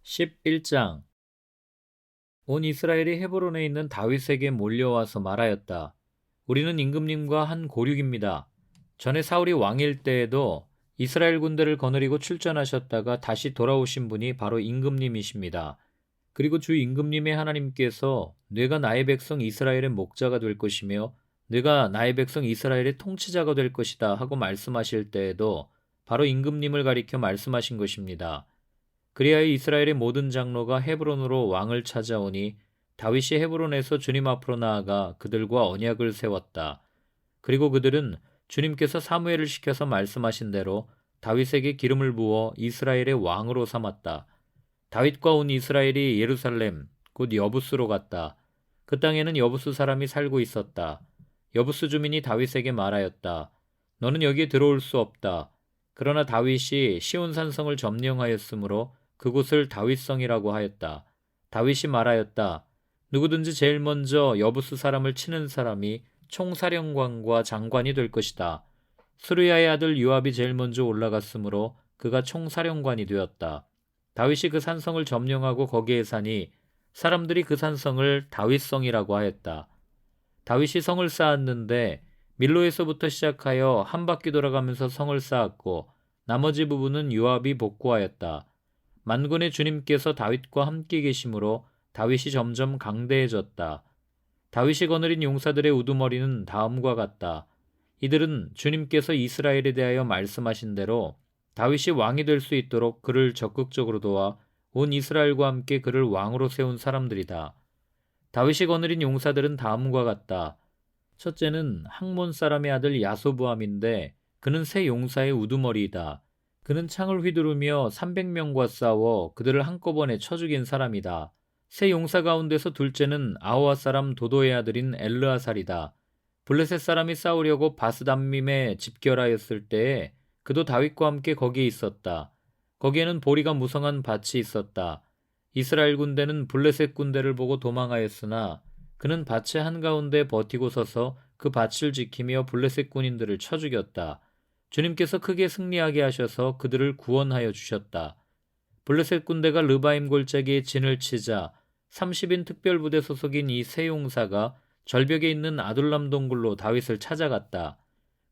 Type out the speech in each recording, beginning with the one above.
11장. 온 이스라엘이 헤브론에 있는 다윗에게 몰려와서 말하였다. 우리는 임금님과 한 고륙입니다. 전에 사울이 왕일 때에도 이스라엘 군대를 거느리고 출전하셨다가 다시 돌아오신 분이 바로 임금님이십니다. 그리고 주 임금님의 하나님께서 네가 나의 백성 이스라엘의 목자가 될 것이며 네가 나의 백성 이스라엘의 통치자가 될 것이다 하고 말씀하실 때에도 바로 임금님을 가리켜 말씀하신 것입니다. 그리하여 이스라엘의 모든 장로가 헤브론으로 왕을 찾아오니 다윗이 헤브론에서 주님 앞으로 나아가 그들과 언약을 세웠다. 그리고 그들은 주님께서 사무엘을 시켜서 말씀하신 대로 다윗에게 기름을 부어 이스라엘의 왕으로 삼았다. 다윗과 온 이스라엘이 예루살렘 곧 여부스로 갔다. 그 땅에는 여부스 사람이 살고 있었다. 여부스 주민이 다윗에게 말하였다. 너는 여기에 들어올 수 없다. 그러나 다윗이 시온산성을 점령하였으므로 그곳을 다윗성이라고 하였다. 다윗이 말하였다. 누구든지 제일 먼저 여부스 사람을 치는 사람이 총사령관과 장관이 될 것이다. 스루야의 아들 요압이 제일 먼저 올라갔으므로 그가 총사령관이 되었다. 다윗이 그 산성을 점령하고 거기에 사니 사람들이 그 산성을 다윗성이라고 하였다. 다윗이 성을 쌓았는데 밀로에서부터 시작하여 한 바퀴 돌아가면서 성을 쌓았고 나머지 부분은 요압이 복구하였다. 만군의 주님께서 다윗과 함께 계심으로 다윗이 점점 강대해졌다. 다윗이 거느린 용사들의 우두머리는 다음과 같다. 이들은 주님께서 이스라엘에 대하여 말씀하신 대로 다윗이 왕이 될 수 있도록 그를 적극적으로 도와 온 이스라엘과 함께 그를 왕으로 세운 사람들이다. 다윗이 거느린 용사들은 다음과 같다. 첫째는 학몬 사람의 아들 야소부암인데 그는 세 용사의 우두머리이다. 그는 창을 휘두르며 300명과 싸워 그들을 한꺼번에 쳐 죽인 사람이다. 세 용사 가운데서 둘째는 아호와 사람 도도의 아들인 엘르아살이다. 블레셋 사람이 싸우려고 바스담밈에 집결하였을 때에 그도 다윗과 함께 거기에 있었다. 거기에는 보리가 무성한 밭이 있었다. 이스라엘 군대는 블레셋 군대를 보고 도망하였으나 그는 밭의 한가운데 버티고 서서 그 밭을 지키며 블레셋 군인들을 쳐 죽였다. 주님께서 크게 승리하게 하셔서 그들을 구원하여 주셨다. 블레셋 군대가 르바임 골짜기에 진을 치자 30인 특별부대 소속인 이 세 용사가 절벽에 있는 아둘람 동굴로 다윗을 찾아갔다.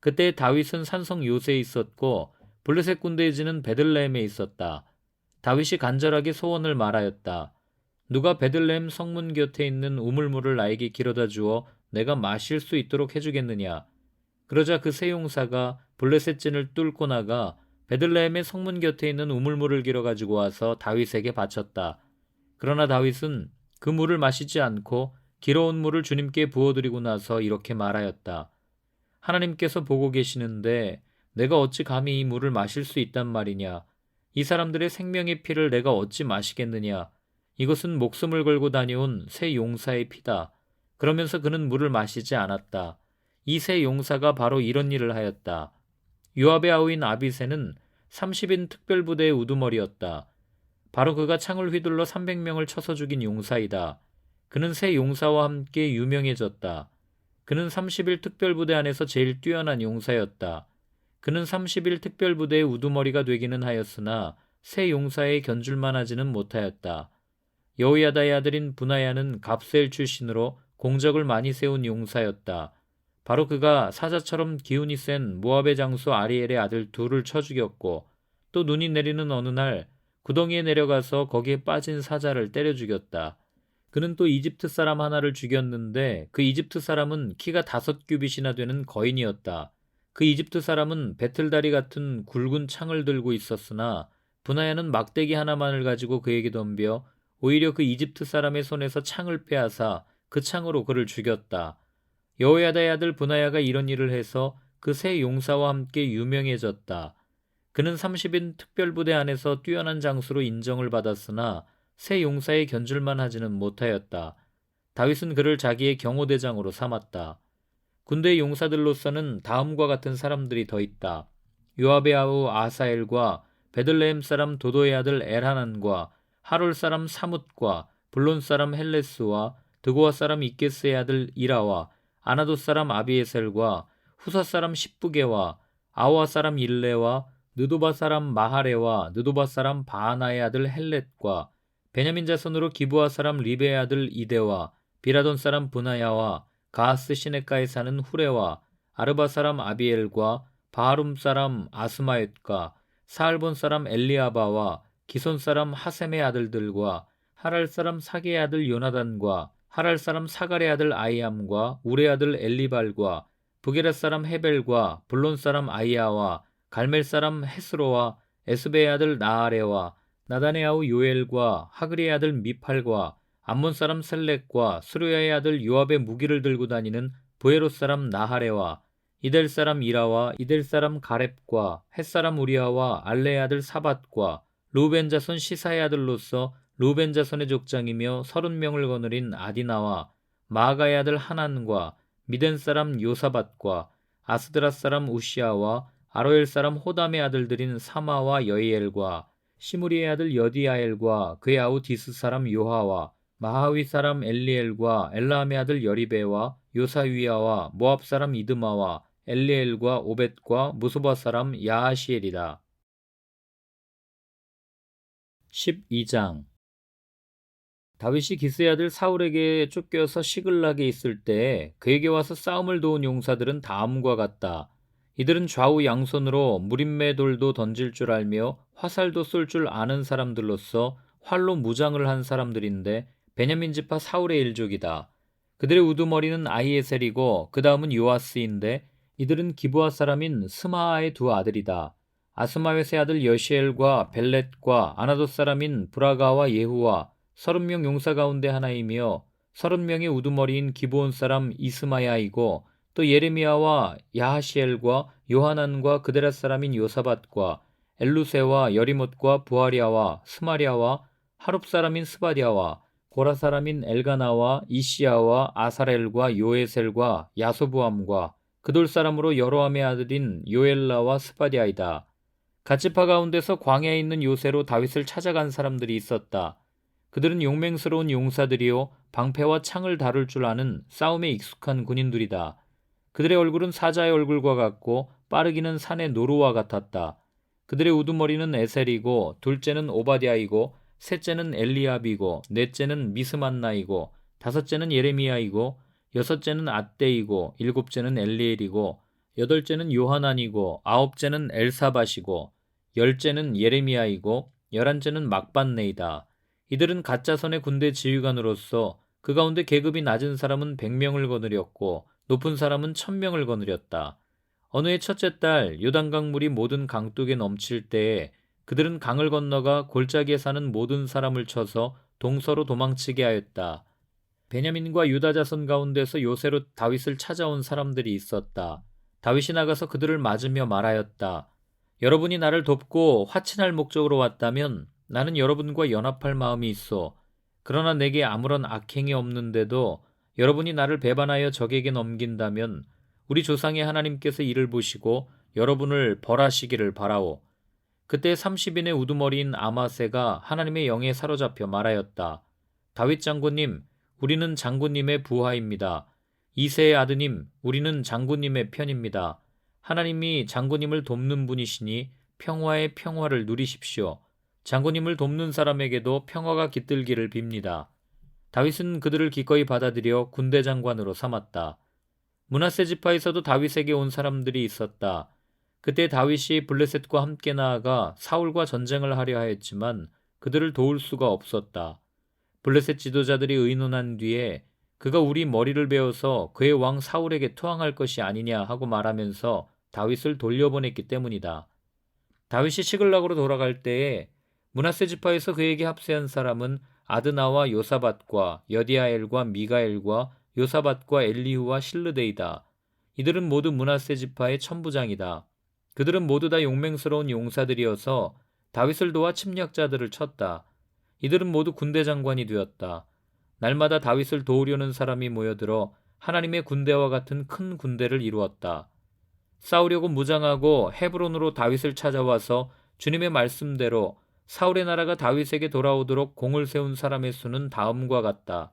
그때 다윗은 산성 요새에 있었고 블레셋 군대의 진은 베들레헴에 있었다. 다윗이 간절하게 소원을 말하였다. 누가 베들레헴 성문 곁에 있는 우물물을 나에게 길어다 주어 내가 마실 수 있도록 해주겠느냐. 그러자 그 세 용사가 블레셋 진을 뚫고 나가 베들레헴의 성문 곁에 있는 우물물을 길어 가지고 와서 다윗에게 바쳤다. 그러나 다윗은 그 물을 마시지 않고 길어온 물을 주님께 부어드리고 나서 이렇게 말하였다. 하나님께서 보고 계시는데 내가 어찌 감히 이 물을 마실 수 있단 말이냐. 이 사람들의 생명의 피를 내가 어찌 마시겠느냐. 이것은 목숨을 걸고 다녀온 세 용사의 피다. 그러면서 그는 물을 마시지 않았다. 이 세 용사가 바로 이런 일을 하였다. 요압의 아우인 아비새는 30인 특별부대의 우두머리였다. 바로 그가 창을 휘둘러 300명을 쳐서 죽인 용사이다. 그는 세 용사와 함께 유명해졌다. 그는 30일 특별부대 안에서 제일 뛰어난 용사였다. 그는 30일 특별부대의 우두머리가 되기는 하였으나 세 용사에 견줄만 하지는 못하였다. 여호야다의 아들인 분하야는 갑셀 출신으로 공적을 많이 세운 용사였다. 바로 그가 사자처럼 기운이 센 모압의 장수 아리엘의 아들 둘을 쳐 죽였고 또 눈이 내리는 어느 날 구덩이에 내려가서 거기에 빠진 사자를 때려 죽였다. 그는 또 이집트 사람 하나를 죽였는데 그 이집트 사람은 키가 5규빗이나 되는 거인이었다. 그 이집트 사람은 배틀다리 같은 굵은 창을 들고 있었으나 분하야는 막대기 하나만을 가지고 그에게 덤벼 오히려 그 이집트 사람의 손에서 창을 빼앗아 그 창으로 그를 죽였다. 여호야다의 아들 분하야가 이런 일을 해서 그 세 용사와 함께 유명해졌다. 그는 30인 특별부대 안에서 뛰어난 장수로 인정을 받았으나 세 용사의 견줄만 하지는 못하였다. 다윗은 그를 자기의 경호대장으로 삼았다. 군대 용사들로서는 다음과 같은 사람들이 더 있다. 요압의 아우 아사엘과 베들레헴 사람 도도의 아들 엘하난과 하롤 사람 사뭇과 블론 사람 헬레스와 드고아 사람 이게스의 아들 이라와 아나돗 사람 아비에셀과 후사 사람 십부게와 아와 사람 일레와 느도바 사람 마하레와 느도바 사람 바하나의 아들 헬렛과 베냐민 자손으로 기브아 사람 리베의 아들 이데와 비라돈 사람 브나야와 가하스 시냇가에 사는 후레와 아르바 사람 아비엘과 바하룸 사람 아스마옅과 사알본 사람 엘리아바와 기손 사람 하셈의 아들들과 하랄 사람 사게의 아들 요나단과 하랄 사람 사갈의 아들 아이암과 우레 아들 엘리발과 부게렛 사람 헤벨과 블론 사람 아이야와 갈멜 사람 헤스로와 에스베의 아들 나아레와 나단의 아우 요엘과 하그리의 아들 미팔과 암몬 사람 셀렉과 스루야의 아들 요압의 무기를 들고 다니는 부에롯 사람 나하레와 이델 사람 이라와 이델 사람 가렙과 헷 사람 우리아와 알레의 아들 사밧과 루벤 자손 시사의 아들로서 루벤 자손의 족장이며 30명을 거느린 아디나와 마아가의 아들 하난과 미덴 사람 요사밧과 아스드라 사람 우시아와 아로엘 사람 호담의 아들들인 사마와 여이엘과 시므리의 아들 여디아엘과 그의 아우 디스 사람 요하와 마하위 사람 엘리엘과 엘라함의 아들 여리베와 요사위아와 모압 사람 이드마와 엘리엘과 오벳과 무소바 사람 야하시엘이다. 12장. 다윗이 기스의 아들 사울에게 쫓겨서 시글락에 있을 때 그에게 와서 싸움을 도운 용사들은 다음과 같다. 이들은 좌우 양손으로 무림매돌도 던질 줄 알며 화살도 쏠 줄 아는 사람들로서 활로 무장을 한 사람들인데 베냐민 지파 사울의 일족이다. 그들의 우두머리는 아히에셀이고 그 다음은 요아스인데 이들은 기브아 사람인 스마아의 두 아들이다. 아스마웻의 아들 여시엘과 벨렛과 아나돗 사람인 브라가와 예후와 30명 용사 가운데 하나이며 30명의 우두머리인 기브온 사람 이스마야이고 또 예레미야와 야하시엘과 요하난과 그데라 사람인 요사밧과 엘루세와 여리못과 부하리아와 스마리아와 하룹 사람인 스바디아와 고라 사람인 엘가나와 이시야와 아사렐과 요에셀과 야소부함과 그돌 사람으로 여로함의 아들인 요엘라와 스바디아이다. 갓지파 가운데서 광야에 있는 요새로 다윗을 찾아간 사람들이 있었다. 그들은 용맹스러운 용사들이요 방패와 창을 다룰 줄 아는 싸움에 익숙한 군인들이다. 그들의 얼굴은 사자의 얼굴과 같고 빠르기는 산의 노루와 같았다. 그들의 우두머리는 에셀이고 둘째는 오바댜이고 셋째는 엘리압이고 넷째는 미스만나이고 다섯째는 예레미야이고 여섯째는 앗대이고 일곱째는 엘리엘이고 여덟째는 요하난이고 아홉째는 엘사밧이고 열째는 예레미야이고 열한째는 막반네이다. 이들은 갓자손의 군대 지휘관으로서 그 가운데 계급이 낮은 사람은 100명을 거느렸고 높은 사람은 1000명을 거느렸다. 어느 해 첫째 달 요단강 물이 모든 강둑에 넘칠 때에 그들은 강을 건너가 골짜기에 사는 모든 사람을 쳐서 동서로 도망치게 하였다. 베냐민과 유다 자손 가운데서 요새로 다윗을 찾아온 사람들이 있었다. 다윗이 나가서 그들을 맞으며 말하였다. 여러분이 나를 돕고 화친할 목적으로 왔다면 나는 여러분과 연합할 마음이 있어. 그러나 내게 아무런 악행이 없는데도 여러분이 나를 배반하여 적에게 넘긴다면 우리 조상의 하나님께서 이를 보시고 여러분을 벌하시기를 바라오. 그때 30인의 우두머리인 아마세가 하나님의 영에 사로잡혀 말하였다. 다윗 장군님, 우리는 장군님의 부하입니다. 이새의 아드님, 우리는 장군님의 편입니다. 하나님이 장군님을 돕는 분이시니 평화의 평화를 누리십시오. 장군님을 돕는 사람에게도 평화가 깃들기를 빕니다. 다윗은 그들을 기꺼이 받아들여 군대 장관으로 삼았다. 므낫세 지파에서도 다윗에게 온 사람들이 있었다. 그때 다윗이 블레셋과 함께 나아가 사울과 전쟁을 하려 하였지만 그들을 도울 수가 없었다. 블레셋 지도자들이 의논한 뒤에 그가 우리 머리를 베어서 그의 왕 사울에게 투항할 것이 아니냐 하고 말하면서 다윗을 돌려보냈기 때문이다. 다윗이 시글락으로 돌아갈 때에 므낫세 지파에서 그에게 합세한 사람은 아드나와 요사밧과 여디아엘과 미가엘과 요사밧과 엘리후와 실르데이다. 이들은 모두 므낫세 지파의 천부장이다. 그들은 모두 다 용맹스러운 용사들이어서 다윗을 도와 침략자들을 쳤다. 이들은 모두 군대 장관이 되었다. 날마다 다윗을 도우려는 사람이 모여들어 하나님의 군대와 같은 큰 군대를 이루었다. 싸우려고 무장하고 헤브론으로 다윗을 찾아와서 주님의 말씀대로 사울의 나라가 다윗에게 돌아오도록 공을 세운 사람의 수는 다음과 같다.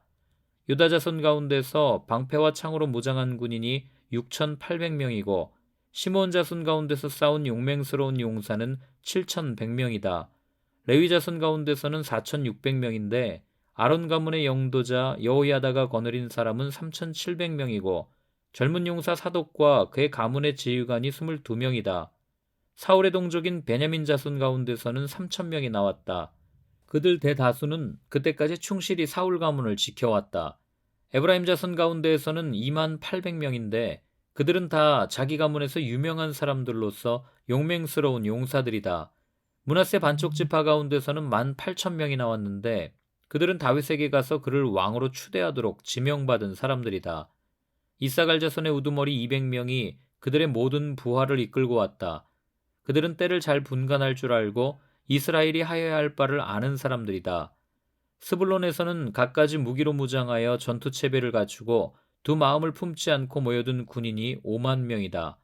유다 자손 가운데서 방패와 창으로 무장한 군인이 6,800명이고 시므온 자손 가운데서 싸운 용맹스러운 용사는 7,100명이다. 레위 자손 가운데서는 4,600명인데 아론 가문의 영도자 여호야다가 거느린 사람은 3,700명이고 젊은 용사 사독과 그의 가문의 지휘관이 22명이다. 사울의 동족인 베냐민 자손 가운데서는 3,000명이 나왔다. 그들 대다수는 그때까지 충실히 사울 가문을 지켜왔다. 에브라임 자손 가운데에서는 28,000명인데 그들은 다 자기 가문에서 유명한 사람들로서 용맹스러운 용사들이다. 므낫세 반쪽 지파 가운데서는 18,000명이 나왔는데 그들은 다윗에게 가서 그를 왕으로 추대하도록 지명받은 사람들이다. 이사갈 자손의 우두머리 200명이 그들의 모든 부하를 이끌고 왔다. 그들은 때를 잘 분간할 줄 알고 이스라엘이 하여야 할 바를 아는 사람들이다. 스불론에서는 갖가지 무기로 무장하여 전투체배를 갖추고 두 마음을 품지 않고 모여든 군인이 50,000명이다.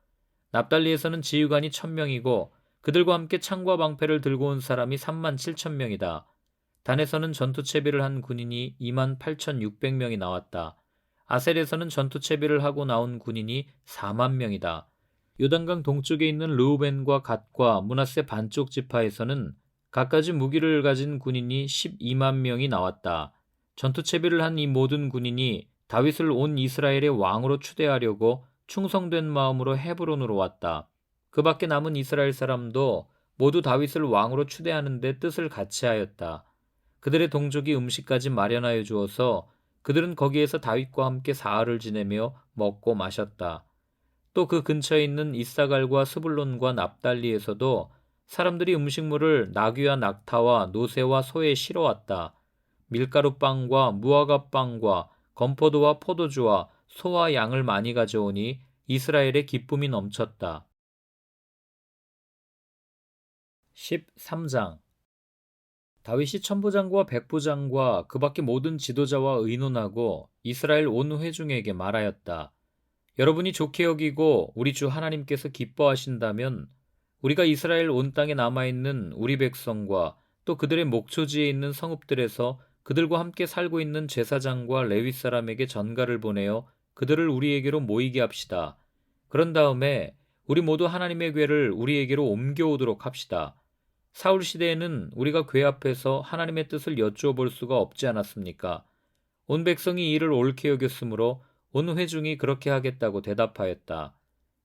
납달리에서는 지휘관이 1,000명이고 그들과 함께 창과 방패를 들고 온 사람이 37,000명이다. 단에서는 전투체비를 한 군인이 28,600명이 나왔다. 아셀에서는 전투체비를 하고 나온 군인이 40,000명이다. 요단강 동쪽에 있는 르우벤과 갓과 므낫세 반쪽 지파에서는 갖가지 무기를 가진 군인이 120,000명이 나왔다. 전투체비를 한 이 모든 군인이 다윗을 온 이스라엘의 왕으로 추대하려고 충성된 마음으로 헤브론으로 왔다. 그 밖에 남은 이스라엘 사람도 모두 다윗을 왕으로 추대하는 데 뜻을 같이 하였다. 그들의 동족이 음식까지 마련하여 주어서 그들은 거기에서 다윗과 함께 사흘을 지내며 먹고 마셨다. 또 그 근처에 있는 이사갈과 스불론과 납달리에서도 사람들이 음식물을 나귀와 낙타와 노새와 소에 실어왔다. 밀가루빵과 무화과빵과 건포도와 포도주와 소와 양을 많이 가져오니 이스라엘의 기쁨이 넘쳤다. 13장 다윗이 천부장과 백부장과 그 밖의 모든 지도자와 의논하고 이스라엘 온 회중에게 말하였다. 여러분이 좋게 여기고 우리 주 하나님께서 기뻐하신다면 우리가 이스라엘 온 땅에 남아있는 우리 백성과 또 그들의 목초지에 있는 성읍들에서 그들과 함께 살고 있는 제사장과 레위 사람에게 전가를 보내어 그들을 우리에게로 모이게 합시다. 그런 다음에 우리 모두 하나님의 궤를 우리에게로 옮겨오도록 합시다. 사울 시대에는 우리가 궤 앞에서 하나님의 뜻을 여쭈어 볼 수가 없지 않았습니까? 온 백성이 이를 옳게 여겼으므로 온 회중이 그렇게 하겠다고 대답하였다.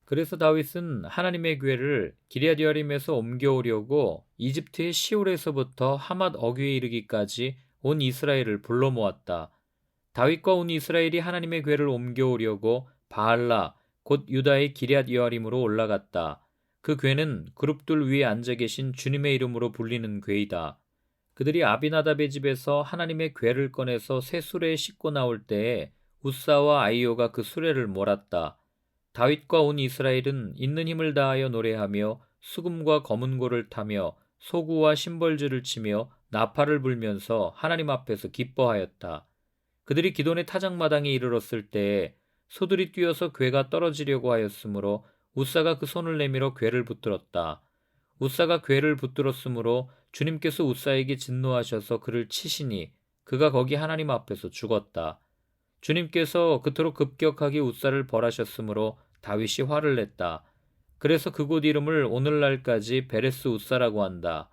그래서 다윗은 하나님의 궤를 기럇여림에서 옮겨오려고 이집트의 시올에서부터 하맛 어귀에 이르기까지 온 이스라엘을 불러 모았다. 다윗과 온 이스라엘이 하나님의 궤를 옮겨오려고 바알라 곧 유다의 기럇여림으로 올라갔다. 그 궤는 그룹들 위에 앉아 계신 주님의 이름으로 불리는 궤이다. 그들이 아비나답의 집에서 하나님의 궤를 꺼내서 새 수레에 싣고 나올 때에 우사와 아이오가 그 수레를 몰았다. 다윗과 온 이스라엘은 있는 힘을 다하여 노래하며 수금과 검은고를 타며 소구와 심벌주를 치며 나팔을 불면서 하나님 앞에서 기뻐하였다. 그들이 기돈의 타작마당에 이르렀을 때에 소들이 뛰어서 궤가 떨어지려고 하였으므로 우사가 그 손을 내밀어 궤를 붙들었다. 우사가 궤를 붙들었으므로 주님께서 우사에게 진노하셔서 그를 치시니 그가 거기 하나님 앞에서 죽었다. 주님께서 그토록 급격하게 우사를 벌하셨으므로 다윗이 화를 냈다. 그래서 그곳 이름을 오늘날까지 베레스 우사라고 한다.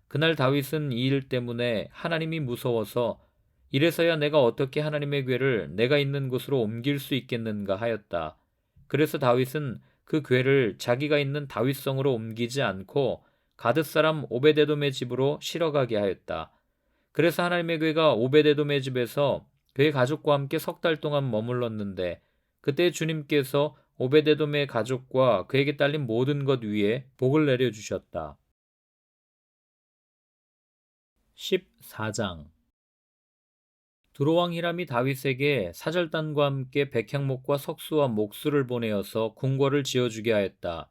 그날 다윗은 이 일 때문에 하나님이 무서워서 이래서야 내가 어떻게 하나님의 궤를 내가 있는 곳으로 옮길 수 있겠는가 하였다. 그래서 다윗은 그 궤를 자기가 있는 다윗성으로 옮기지 않고 가드 사람 오베데돔의 집으로 실어가게 하였다. 그래서 하나님의 궤가 오베데돔의 집에서 그의 가족과 함께 3달 동안 머물렀는데 그때 주님께서 오베데돔의 가족과 그에게 딸린 모든 것 위에 복을 내려주셨다. 14장 두로왕 히람이 다윗에게 사절단과 함께 백향목과 석수와 목수를 보내어서 궁궐을 지어주게 하였다.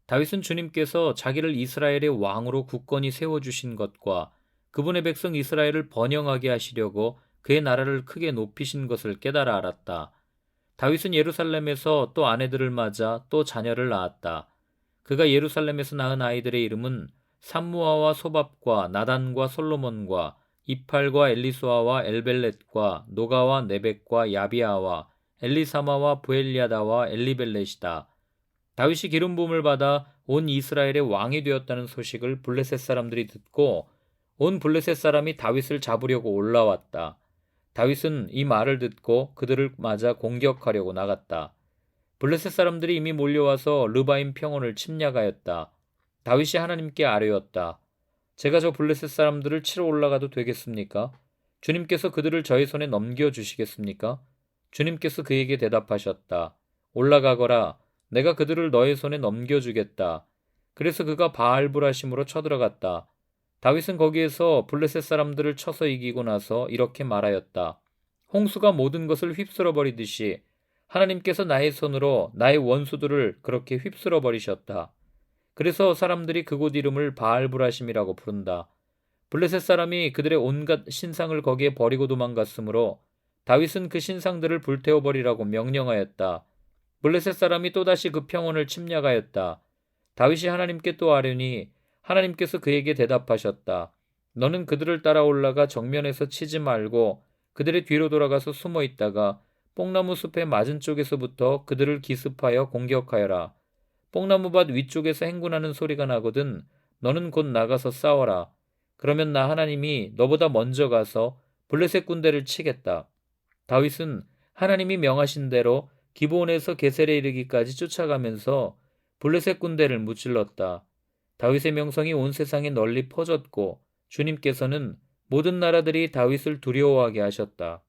다윗은 주님께서 자기를 이스라엘의 왕으로 굳건히 세워주신 것과 그분의 백성 이스라엘을 번영하게 하시려고 그의 나라를 크게 높이신 것을 깨달아 알았다. 다윗은 예루살렘에서 또 아내들을 맞아 또 자녀를 낳았다. 그가 예루살렘에서 낳은 아이들의 이름은 삼무아와 소밥과 나단과 솔로몬과 이팔과 엘리수아와 엘벨렛과 노가와 네벡과 야비아와 엘리사마와 부엘리아다와 엘리벨렛이다. 다윗이 기름 부음을 받아 온 이스라엘의 왕이 되었다는 소식을 블레셋 사람들이 듣고 온 블레셋 사람이 다윗을 잡으려고 올라왔다. 다윗은 이 말을 듣고 그들을 맞아 공격하려고 나갔다. 블레셋 사람들이 이미 몰려와서 르바임 평원을 침략하였다. 다윗이 하나님께 아뢰었다. 제가 저 블레셋 사람들을 치러 올라가도 되겠습니까? 주님께서 그들을 저희 손에 넘겨주시겠습니까? 주님께서 그에게 대답하셨다. 올라가거라. 내가 그들을 너의 손에 넘겨주겠다. 그래서 그가 바알브라심으로 쳐들어갔다. 다윗은 거기에서 블레셋 사람들을 쳐서 이기고 나서 이렇게 말하였다. 홍수가 모든 것을 휩쓸어 버리듯이 하나님께서 나의 손으로 나의 원수들을 그렇게 휩쓸어 버리셨다. 그래서 사람들이 그곳 이름을 바알브라심이라고 부른다. 블레셋 사람이 그들의 온갖 신상을 거기에 버리고 도망갔으므로 다윗은 그 신상들을 불태워 버리라고 명령하였다. 블레셋 사람이 또다시 그 평원을 침략하였다. 다윗이 하나님께 또 아뢰니 하나님께서 그에게 대답하셨다. 너는 그들을 따라 올라가 정면에서 치지 말고 그들의 뒤로 돌아가서 숨어 있다가 뽕나무 숲의 맞은 쪽에서부터 그들을 기습하여 공격하여라. 뽕나무밭 위쪽에서 행군하는 소리가 나거든 너는 곧 나가서 싸워라. 그러면 나 하나님이 너보다 먼저 가서 블레셋 군대를 치겠다. 다윗은 하나님이 명하신 대로 기브온에서 게셀에 이르기까지 쫓아가면서 블레셋 군대를 무찔렀다. 다윗의 명성이 온 세상에 널리 퍼졌고 주님께서는 모든 나라들이 다윗을 두려워하게 하셨다.